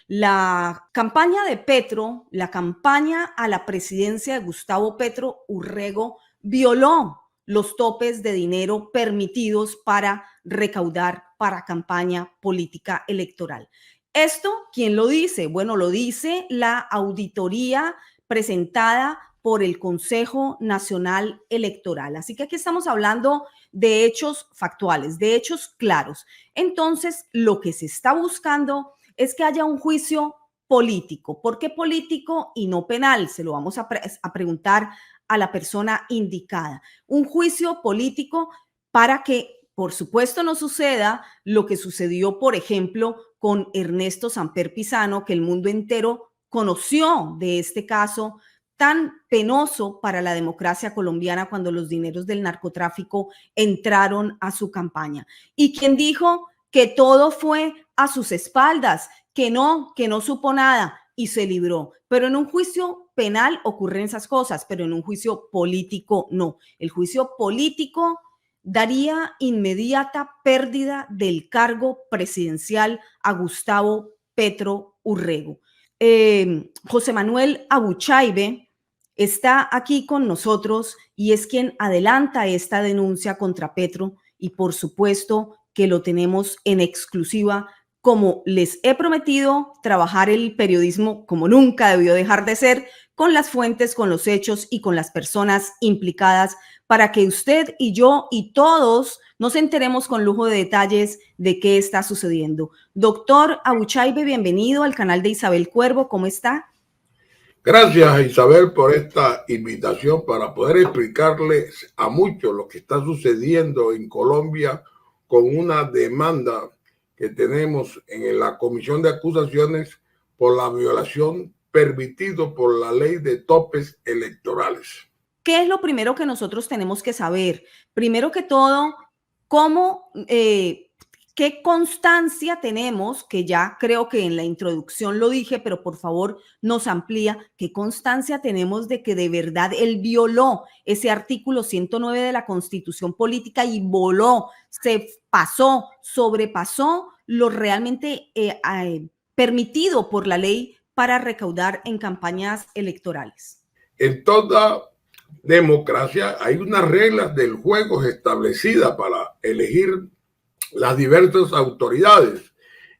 La campaña de Petro, la campaña a la presidencia de Gustavo Petro Urrego violó los topes de dinero permitidos para recaudar para campaña política electoral. ¿Esto quién lo dice? Bueno, lo dice la auditoría presentada por el Consejo Nacional Electoral. Así que aquí estamos hablando de hechos factuales, de hechos claros. Entonces, lo que se está buscando es que haya un juicio político. ¿Por qué político y no penal? Se lo vamos a preguntar a la persona indicada. Un juicio político para que, por supuesto, no suceda lo que sucedió, por ejemplo, con Ernesto Samper Pizano, que el mundo entero conoció de este caso tan penoso para la democracia colombiana cuando los dineros del narcotráfico entraron a su campaña. Y quien dijo que todo fue a sus espaldas, que no supo nada y se libró. Pero en un juicio penal ocurren esas cosas, pero en un juicio político no. El juicio político daría inmediata pérdida del cargo presidencial a Gustavo Petro Urrego. José Manuel Abuchaibe está aquí con nosotros y es quien adelanta esta denuncia contra Petro y por supuesto que lo tenemos en exclusiva. Como les he prometido, trabajar el periodismo como nunca debió dejar de ser, con las fuentes, con los hechos y con las personas implicadas, para que usted y yo y todos nos enteremos con lujo de detalles de qué está sucediendo. Doctor Abuchaibe, bienvenido al canal de Isabel Cuervo, ¿cómo está? Gracias, Isabel, por esta invitación para poder explicarles a muchos lo que está sucediendo en Colombia con una demanda que tenemos en la Comisión de Acusaciones por la violación permitido por la ley de topes electorales. ¿Qué es lo primero que nosotros tenemos que saber? Primero que todo, ¿cómo, qué constancia tenemos? Que ya creo que en la introducción lo dije, pero por favor nos amplía. ¿Qué constancia tenemos de que de verdad él violó ese artículo 109 de la Constitución Política y voló, se pasó, sobrepasó lo realmente permitido por la ley para recaudar en campañas electorales? En toda democracia hay unas reglas del juego establecidas para elegir las diversas autoridades.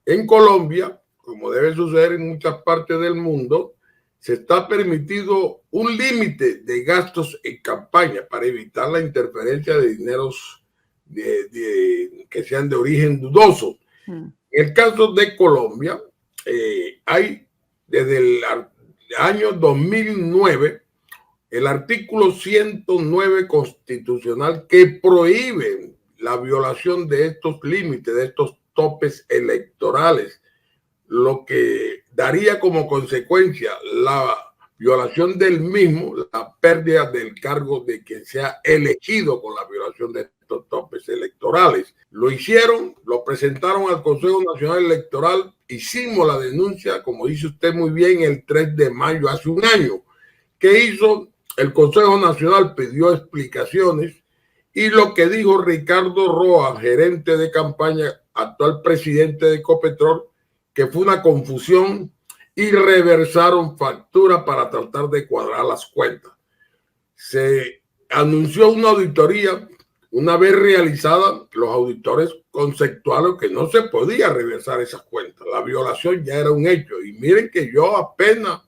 En Colombia, como debe suceder en muchas partes del mundo, se está permitido un límite de gastos en campaña para evitar la interferencia de dineros que sean de origen dudoso. En el caso de Colombia, hay desde el año 2009 el artículo 109 constitucional que prohíbe la violación de estos límites, de estos topes electorales, lo que daría como consecuencia la violación del mismo, la pérdida del cargo de quien sea elegido con la violación de estos topes electorales. Lo hicieron, lo presentaron al Consejo Nacional Electoral, hicimos la denuncia, como dice usted muy bien, el 3 de mayo, hace un año. ¿Qué hizo? El Consejo Nacional pidió explicaciones y lo que dijo Ricardo Roa, gerente de campaña, actual presidente de Ecopetrol, que fue una confusión y reversaron facturas para tratar de cuadrar las cuentas. Se anunció una auditoría. Una vez realizada, los auditores conceptuaron que no se podía reversar esas cuentas. La violación ya era un hecho. Y miren que yo apenas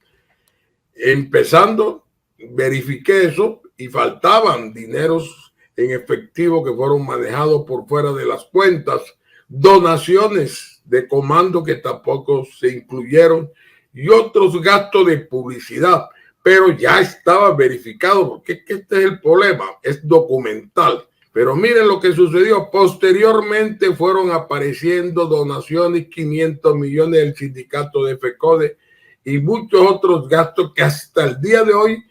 empezando verifiqué eso y faltaban dineros en efectivo que fueron manejados por fuera de las cuentas, donaciones de comando que tampoco se incluyeron y otros gastos de publicidad, pero ya estaba verificado, porque este es el problema, es documental. Pero miren lo que sucedió. Posteriormente fueron apareciendo donaciones, 500 millones del sindicato de FECODE y muchos otros gastos que hasta el día de hoy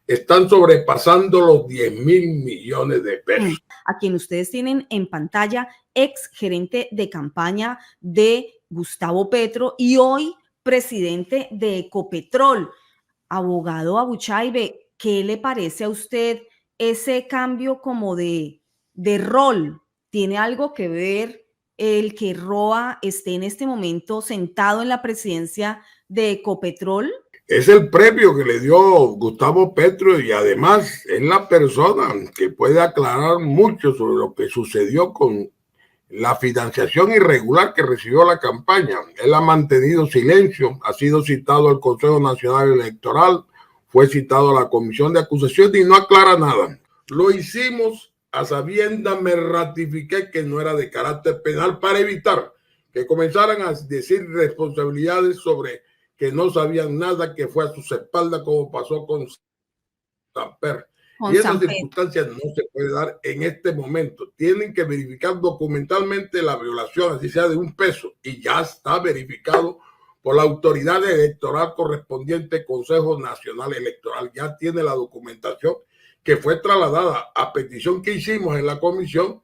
están sobrepasando los 10.000 millones de pesos. A quien ustedes tienen en pantalla, ex gerente de campaña de Gustavo Petro y hoy presidente de Ecopetrol. Abogado Abuchaibe, ¿qué le parece a usted ese cambio como de rol? ¿Tiene algo que ver el que Roa esté en este momento sentado en la presidencia de Ecopetrol? Es el premio que le dio Gustavo Petro y además es la persona que puede aclarar mucho sobre lo que sucedió con la financiación irregular que recibió la campaña. Él ha mantenido silencio, ha sido citado al Consejo Nacional Electoral, fue citado a la Comisión de Acusación y no aclara nada. Lo hicimos a sabiendas, me ratifiqué que no era de carácter penal para evitar que comenzaran a decir responsabilidades sobre que no sabían nada, que fue a sus espaldas, como pasó con Samper. Y esas circunstancias no se puede dar en este momento. Tienen que verificar documentalmente la violación, así sea de un peso, y ya está verificado por la autoridad electoral correspondiente, Consejo Nacional Electoral. Ya tiene la documentación que fue trasladada a petición que hicimos en la comisión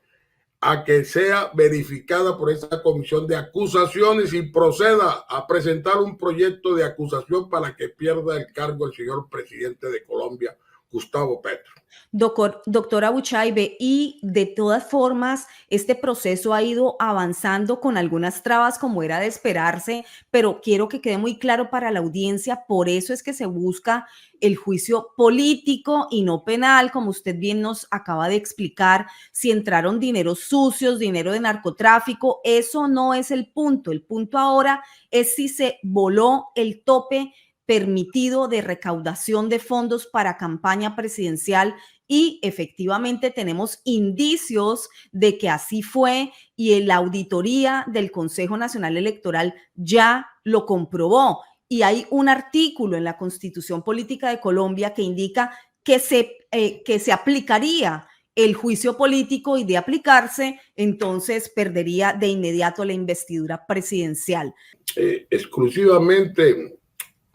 a que sea verificada por esa comisión de acusaciones y proceda a presentar un proyecto de acusación para que pierda el cargo el señor presidente de Colombia, Gustavo Petro. Doctora Buchaibe, y de todas formas, este proceso ha ido avanzando con algunas trabas como era de esperarse, pero quiero que quede muy claro para la audiencia, por eso es que se busca el juicio político y no penal, como usted bien nos acaba de explicar, si entraron dineros sucios, dinero de narcotráfico, eso no es el punto ahora es si se voló el tope permitido de recaudación de fondos para campaña presidencial y efectivamente tenemos indicios de que así fue y la auditoría del Consejo Nacional Electoral ya lo comprobó. Y hay un artículo en la Constitución Política de Colombia que indica que se aplicaría el juicio político y de aplicarse, entonces perdería de inmediato la investidura presidencial. Exclusivamente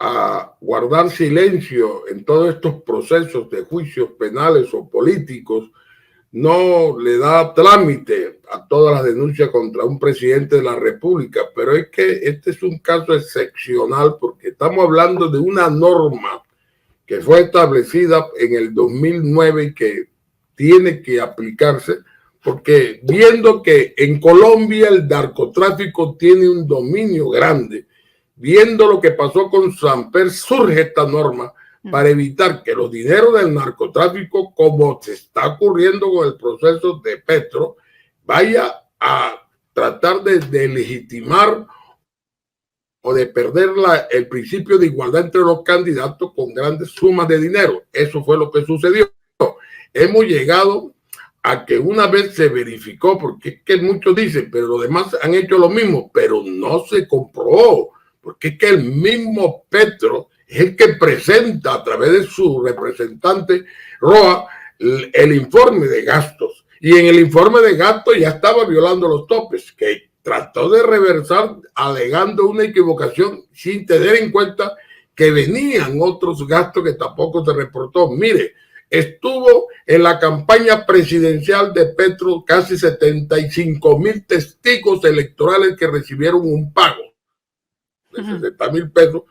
a guardar silencio en todos estos procesos de juicios penales o políticos no le da trámite a todas las denuncias contra un presidente de la República, pero es que este es un caso excepcional porque estamos hablando de una norma que fue establecida en el 2009 y que tiene que aplicarse porque viendo que en Colombia el narcotráfico tiene un dominio grande, viendo lo que pasó con Samper, surge esta norma para evitar que los dineros del narcotráfico, como se está ocurriendo con el proceso de Petro, vaya a tratar de delegitimar o de perder el principio de igualdad entre los candidatos con grandes sumas de dinero. Eso fue lo que sucedió. Hemos llegado a que una vez se verificó, porque es que muchos dicen, pero los demás han hecho lo mismo, pero no se comprobó. Porque es que el mismo Petro es el que presenta a través de su representante Roa el informe de gastos. Y en el informe de gastos ya estaba violando los topes, que trató de reversar alegando una equivocación sin tener en cuenta que venían otros gastos que tampoco se reportó. Mire, estuvo en la campaña presidencial de Petro casi 75,000 testigos electorales que recibieron un pago de 60,000 pesos.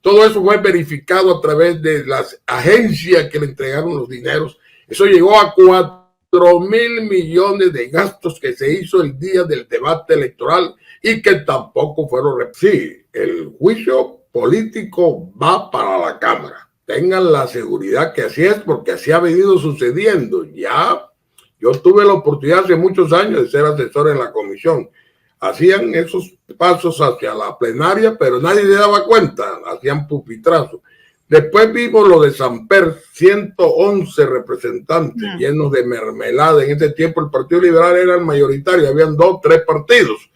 Todo eso fue verificado a través de las agencias que le entregaron los dineros. Eso llegó a 4,000 millones de gastos que se hizo el día del debate electoral y que tampoco fueron. Sí, el juicio político va para la Cámara. Tengan la seguridad que así es, porque así ha venido sucediendo. Ya yo tuve la oportunidad hace muchos años de ser asesor en la comisión. Hacían esos pasos hacia la plenaria, pero nadie se daba cuenta, hacían pupitrazos. Después vimos lo de Samper, 111 representantes llenos de mermelada. En ese tiempo el Partido Liberal era el mayoritario, habían 2, 3 partidos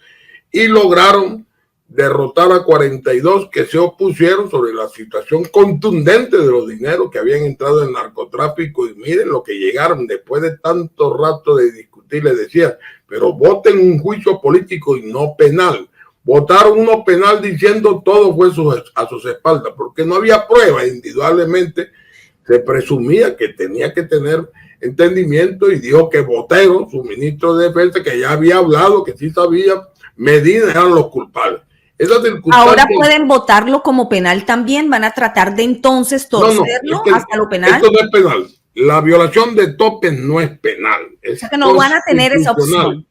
y lograron derrotar a 42 que se opusieron sobre la situación contundente de los dineros que habían entrado en el narcotráfico. Y miren lo que llegaron después de tanto rato de discutir, les decía, pero voten un juicio político y no penal. Votaron uno penal diciendo todo fue a sus espaldas, porque no había prueba. Indudablemente se presumía que tenía que tener entendimiento y dijo que Botero, su ministro de Defensa, que ya había hablado, que sí sabía, Medina eran los culpables. Ahora pueden votarlo como penal también, van a tratar de entonces torcerlo hasta lo penal. Esto no es penal. La violación de topes no es penal. Es o sea que no van a tener esa opción.